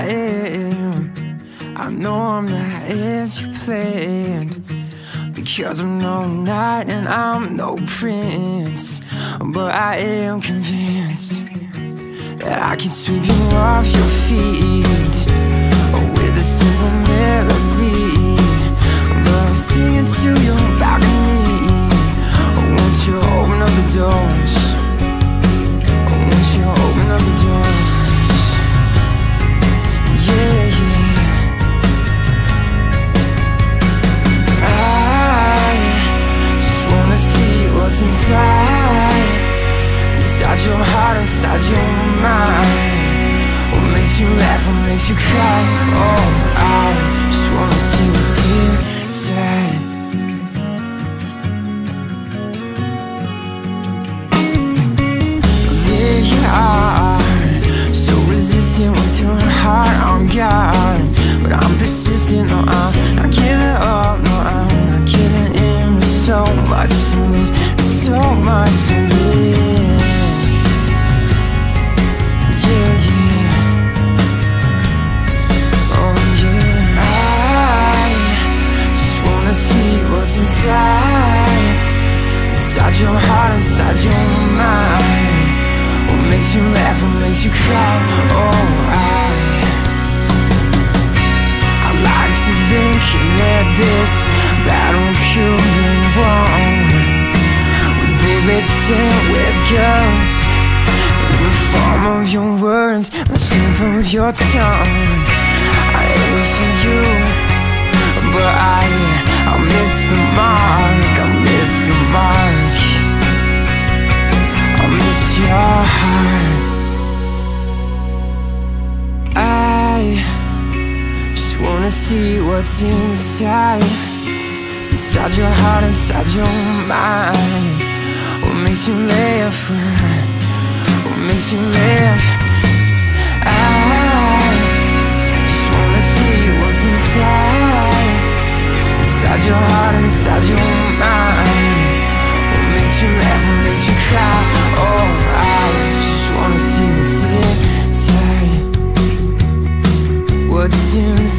am. I know I'm not as you planned, because I'm no knight and I'm no prince. But I am convinced that I can sweep you off your feet with a simple melody. But I'm singing to your balcony. Won't you open up the doors? Won't you open up the doors? Yeah, yeah. I just wanna see what's inside your heart, inside your mind. What makes you laugh, what makes you cry? Oh, I just wanna see what's inside. There you are, so resistant with your heart on guard. But I'm persistent, no, I'm not giving up. No, I'm not giving in. There's so much to lose, there's so much to lose. Inside your heart, inside your mind. What makes you laugh, what makes you cry? Oh, I like to think that this battle could be won with bullets and with guns, in the form of your words, the slip of your tongue. I aim for you, but I miss the mark, I miss the mark. I miss your heart. I just wanna see what's inside your heart, inside your mind. What makes you laugh, what makes you laugh? I just wanna see what's inside your heart, inside your mind. What makes you laugh, what makes you cry? Oh, I just wanna see what's inside. What's inside?